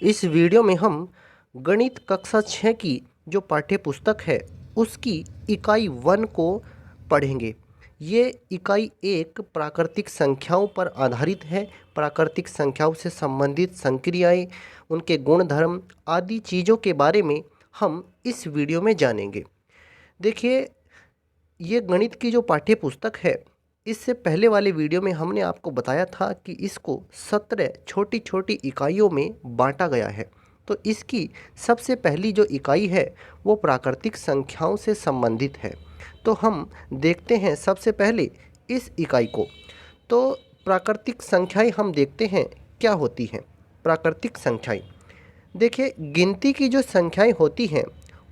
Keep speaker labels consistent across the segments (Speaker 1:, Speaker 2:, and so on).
Speaker 1: इस वीडियो में हम गणित कक्षा 6 की जो पाठ्य पुस्तक है उसकी इकाई 1 को पढ़ेंगे। ये इकाई 1 प्राकृतिक संख्याओं पर आधारित है। प्राकृतिक संख्याओं से संबंधित संक्रियाएं, उनके गुणधर्म आदि चीज़ों के बारे में हम इस वीडियो में जानेंगे। देखिए, ये गणित की जो पाठ्य पुस्तक है, इससे पहले वाले वीडियो में हमने आपको बताया था कि इसको 17 छोटी छोटी इकाइयों में बांटा गया है। तो इसकी सबसे पहली जो इकाई है वो प्राकृतिक संख्याओं से संबंधित है। तो हम देखते हैं सबसे पहले इस इकाई को। तो प्राकृतिक संख्याएं हम देखते हैं क्या होती हैं। प्राकृतिक संख्याएं, देखिए, गिनती की जो संख्याएं होती हैं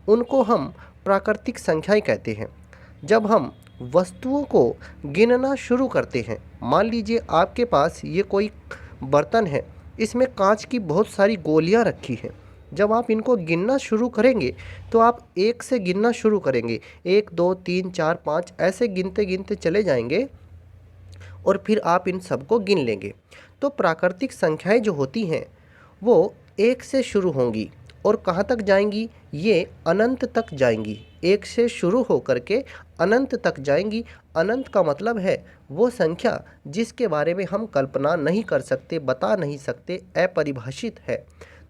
Speaker 1: उनको हम प्राकृतिक संख्याएं कहते हैं। जब हम वस्तुओं को गिनना शुरू करते हैं, मान लीजिए आपके पास ये कोई बर्तन है, इसमें कांच की बहुत सारी गोलियां रखी हैं। जब आप इनको गिनना शुरू करेंगे तो आप एक से गिनना शुरू करेंगे, 1 2 3 4 5 ऐसे गिनते गिनते चले जाएंगे और फिर आप इन सबको गिन लेंगे। तो प्राकृतिक संख्याएं जो होती हैं वो एक से शुरू होंगी और कहाँ तक जाएंगी, ये अनंत तक जाएंगी। एक से शुरू होकर के अनंत तक जाएंगी। अनंत का मतलब है वो संख्या जिसके बारे में हम कल्पना नहीं कर सकते, बता नहीं सकते, अपरिभाषित है।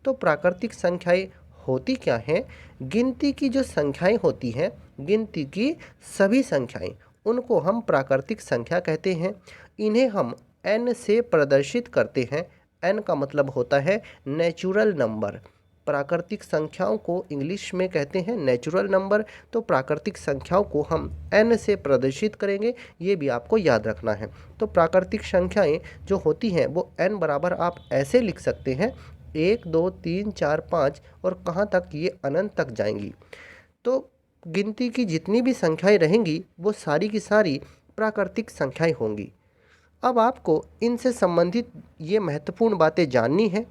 Speaker 1: तो प्राकृतिक संख्याएं होती क्या हैं? गिनती की जो संख्याएं होती हैं, गिनती की सभी संख्याएं, उनको हम प्राकृतिक संख्या कहते हैं। इन्हें हम n से प्रदर्शित करते हैं। n का मतलब होता है नेचुरल नंबर। प्राकृतिक संख्याओं को इंग्लिश में कहते हैं नेचुरल नंबर। तो प्राकृतिक संख्याओं को हम n से प्रदर्शित करेंगे, ये भी आपको याद रखना है। तो प्राकृतिक संख्याएं जो होती हैं वो n बराबर आप ऐसे लिख सकते हैं, 1 2 3 4 5, और कहाँ तक, ये अनंत तक जाएंगी। तो गिनती की जितनी भी संख्याएं रहेंगी वो सारी की सारी प्राकृतिक संख्याएं होंगी। अब आपको इनसे संबंधित ये महत्वपूर्ण बातें जाननी है।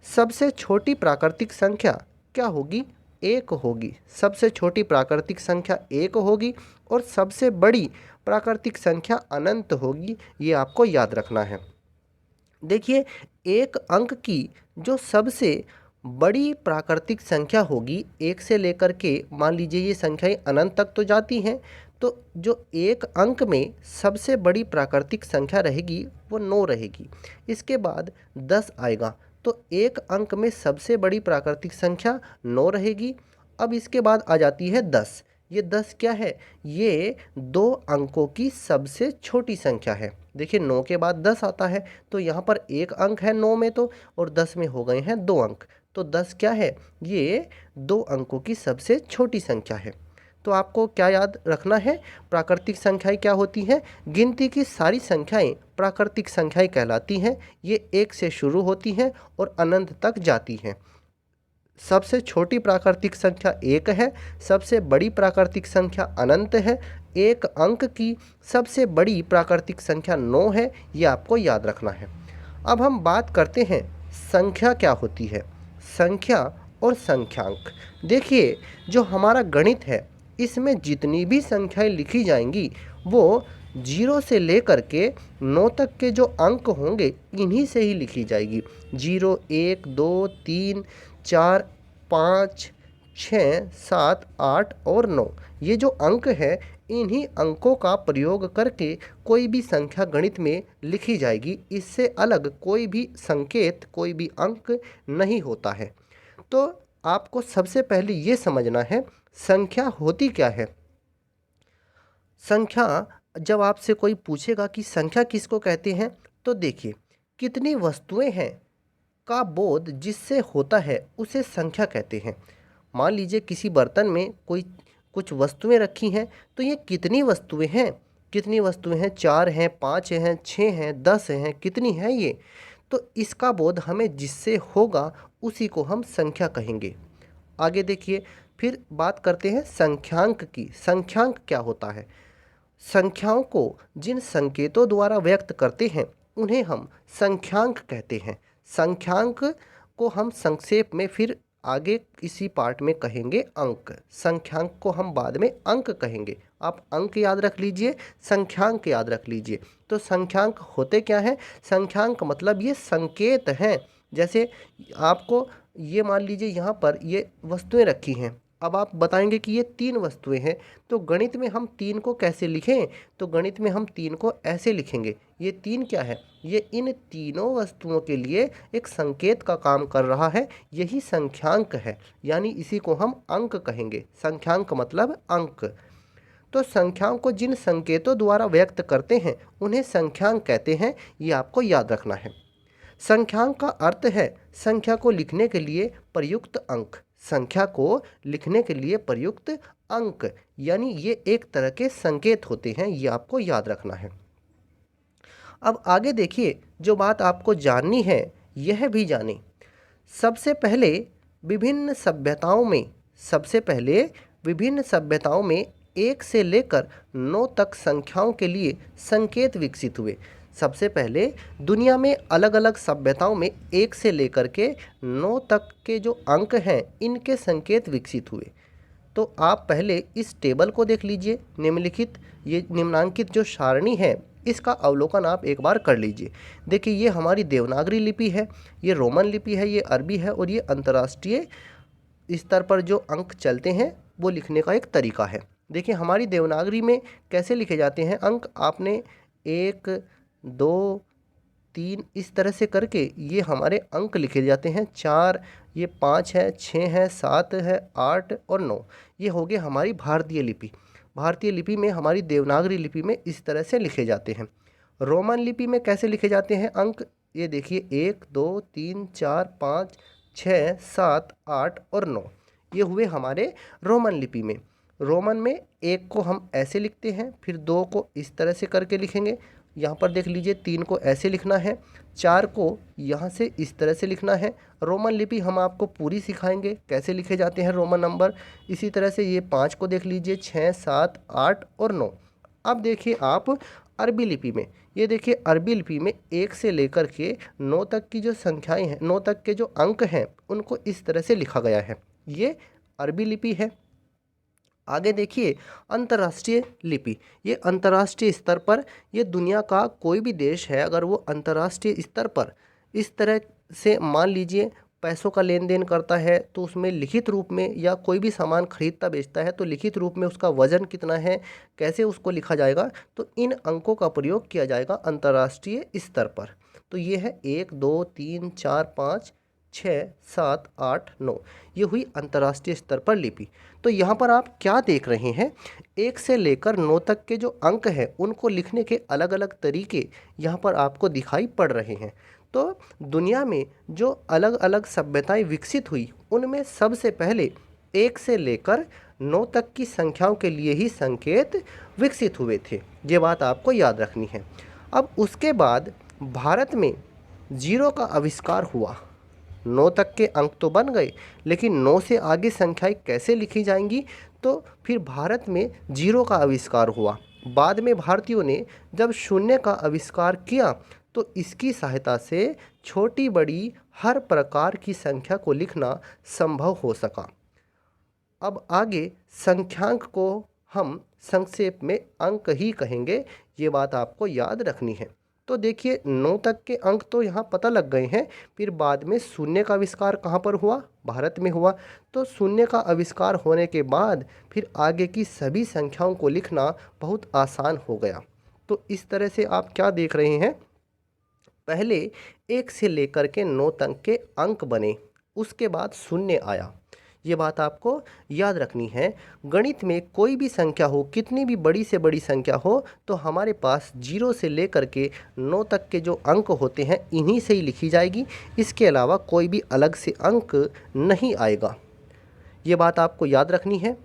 Speaker 1: सबसे छोटी प्राकृतिक संख्या क्या होगी? 1 होगी। सबसे छोटी प्राकृतिक संख्या 1 होगी और सबसे बड़ी प्राकृतिक संख्या अनंत होगी। ये आपको याद रखना है। देखिए, एक अंक की जो सबसे बड़ी प्राकृतिक संख्या होगी, 1 से लेकर के मान लीजिए ये संख्याएं अनंत तक तो जाती हैं, तो जो एक अंक में सबसे बड़ी प्राकृतिक संख्या रहेगी वो 9 रहेगी। इसके बाद 10 आएगा, तो एक अंक में सबसे बड़ी प्राकृतिक संख्या 9 रहेगी। अब इसके बाद आ जाती है 10। ये 10 क्या है? ये 2 अंकों की सबसे छोटी संख्या है। देखिए, 9 के बाद 10 आता है, तो यहाँ पर एक अंक है 9 में तो, और 10 में हो गए हैं 2 अंक। तो 10 क्या है? ये 2 अंकों की सबसे छोटी संख्या है। तो आपको क्या याद रखना है? प्राकृतिक संख्याएं क्या होती हैं? गिनती की सारी संख्याएं प्राकृतिक संख्याएं कहलाती हैं। ये 1 से शुरू होती हैं और अनंत तक जाती हैं। सबसे छोटी प्राकृतिक संख्या 1 है, सबसे बड़ी प्राकृतिक संख्या अनंत है, एक अंक की सबसे बड़ी प्राकृतिक संख्या 9 है। ये आपको याद रखना है। अब हम बात करते हैं संख्या क्या होती है। संख्या और संख्यांक। देखिए, जो हमारा गणित है इसमें जितनी भी संख्याएं लिखी जाएंगी वो 0 से लेकर के 9 तक के जो अंक होंगे इन्हीं से ही लिखी जाएगी। 0 1 2 3 4 5 6 7 8 और 9, ये जो अंक है इन्हीं अंकों का प्रयोग करके कोई भी संख्या गणित में लिखी जाएगी। इससे अलग कोई भी संकेत, कोई भी अंक नहीं होता है। तो आपको सबसे पहले ये समझना है संख्या होती क्या है। संख्या, जब आपसे कोई पूछेगा कि संख्या किसको कहते हैं, तो देखिए, कितनी वस्तुएं हैं का बोध जिससे होता है उसे संख्या कहते हैं। मान लीजिए किसी बर्तन में कोई कुछ वस्तुएं रखी हैं, तो ये कितनी वस्तुएं हैं? कितनी वस्तुएं हैं? 4 हैं, 5 हैं, 6 हैं, 10 हैं, कितनी हैं ये? तो इसका बोध हमें जिससे होगा उसी को हम संख्या कहेंगे। आगे देखिए, फिर बात करते हैं संख्यांक की। संख्यांक क्या होता है? संख्याओं को जिन संकेतों द्वारा व्यक्त करते हैं उन्हें हम संख्यांक कहते हैं। संख्यांक को हम संक्षेप में फिर आगे इसी पार्ट में कहेंगे अंक। संख्यांक को हम बाद में अंक कहेंगे। आप अंक याद रख लीजिए, संख्यांक याद रख लीजिए। तो संख्यांक होते क्या हैं? संख्यांक मतलब ये संकेत हैं जैसे आपको ये मान लीजिए यहाँ पर ये वस्तुएं रखी हैं, अब आप बताएंगे कि ये 3 वस्तुएं हैं, तो गणित में हम 3 को कैसे लिखें? तो गणित में हम 3 को ऐसे लिखेंगे। ये 3 क्या है? ये इन तीनों वस्तुओं के लिए एक संकेत का काम कर रहा है, यही संख्यांक है, यानी इसी को हम अंक कहेंगे। संख्यांक मतलब अंक। तो संख्याओं को जिन संकेतों द्वारा व्यक्त करते हैं उन्हें संख्यांक कहते हैं, ये आपको याद रखना है। संख्यांक का अर्थ है संख्या को लिखने के लिए प्रयुक्त अंक। संख्या को लिखने के लिए प्रयुक्त अंक, यानी ये एक तरह के संकेत होते हैं, ये आपको याद रखना है। अब आगे देखिए, जो बात आपको जाननी है यह भी जाने। सबसे पहले विभिन्न सभ्यताओं में 1 से लेकर 9 तक संख्याओं के लिए संकेत विकसित हुए। सबसे पहले दुनिया में अलग अलग सभ्यताओं में 1 से लेकर के 9 तक के जो अंक हैं इनके संकेत विकसित हुए। तो आप पहले इस टेबल को देख लीजिए। निम्नांकित जो सारणी है इसका अवलोकन आप एक बार कर लीजिए। देखिए, ये हमारी देवनागरी लिपि है, ये रोमन लिपि है, ये अरबी है, और ये अंतर्राष्ट्रीय स्तर पर जो अंक चलते हैं वो लिखने का एक तरीका है। देखिए, हमारी देवनागरी में कैसे लिखे जाते हैं अंक, आपने 1 2 3 इस तरह से करके ये हमारे अंक लिखे जाते हैं। 4, ये 5 है, 6 है, 7 है, 8 और 9, ये हो गए हमारी भारतीय लिपि। भारतीय लिपि में, हमारी देवनागरी लिपि में इस तरह से लिखे जाते हैं। रोमन लिपि में कैसे लिखे जाते हैं अंक, ये देखिए 1 2 3 4 5 6 7 8 और 9, ये हुए हमारे रोमन लिपि में। रोमन में 1 को हम ऐसे लिखते हैं, फिर 2 को इस तरह से करके लिखेंगे, यहाँ पर देख लीजिए 3 को ऐसे लिखना है, 4 को यहाँ से इस तरह से लिखना है। रोमन लिपि हम आपको पूरी सिखाएंगे कैसे लिखे जाते हैं रोमन नंबर। इसी तरह से ये 5 को देख लीजिए, 6 7 8 और 9। अब देखिए आप अरबी लिपि में, ये देखिए अरबी लिपि में 1 से लेकर के 9 तक की जो संख्याएं हैं, 9 तक के जो अंक हैं उनको इस तरह से लिखा गया है, ये अरबी लिपि है। आगे देखिए अंतर्राष्ट्रीय लिपि। ये अंतर्राष्ट्रीय स्तर पर, ये दुनिया का कोई भी देश है अगर वो अंतर्राष्ट्रीय स्तर पर इस तरह से मान लीजिए पैसों का लेन देन करता है तो उसमें लिखित रूप में, या कोई भी सामान खरीदता बेचता है तो लिखित रूप में उसका वजन कितना है, कैसे उसको लिखा जाएगा, तो इन अंकों का प्रयोग किया जाएगा अंतर्राष्ट्रीय स्तर पर। तो ये है 1 2 3 4 5 6 7 8 9, ये हुई अंतर्राष्ट्रीय स्तर पर लिपि। तो यहाँ पर आप क्या देख रहे हैं, 1 से लेकर 9 तक के जो अंक हैं उनको लिखने के अलग अलग तरीके यहाँ पर आपको दिखाई पड़ रहे हैं। तो दुनिया में जो अलग अलग सभ्यताएं विकसित हुई उनमें सबसे पहले 1 से लेकर 9 तक की संख्याओं के लिए ही संकेत विकसित हुए थे, ये बात आपको याद रखनी है। अब उसके बाद भारत में 0 का आविष्कार हुआ। 9 तक के अंक तो बन गए, लेकिन 9 से आगे संख्याएं कैसे लिखी जाएंगी, तो फिर भारत में 0 का आविष्कार हुआ। बाद में भारतीयों ने जब शून्य का आविष्कार किया तो इसकी सहायता से छोटी बड़ी हर प्रकार की संख्या को लिखना संभव हो सका। अब आगे संख्यांक को हम संक्षेप में अंक ही कहेंगे, ये बात आपको याद रखनी है। तो देखिए 9 तक के अंक तो यहाँ पता लग गए हैं। फिर बाद में शून्य का आविष्कार कहाँ पर हुआ, भारत में हुआ। तो शून्य का आविष्कार होने के बाद फिर आगे की सभी संख्याओं को लिखना बहुत आसान हो गया। तो इस तरह से आप क्या देख रहे हैं, पहले 1 से लेकर के 9 तक के अंक बने, उसके बाद शून्य आया, ये बात आपको याद रखनी है। गणित में कोई भी संख्या हो, कितनी भी बड़ी से बड़ी संख्या हो, तो हमारे पास 0 से लेकर के 9 तक के जो अंक होते हैं इन्हीं से ही लिखी जाएगी, इसके अलावा कोई भी अलग से अंक नहीं आएगा, ये बात आपको याद रखनी है।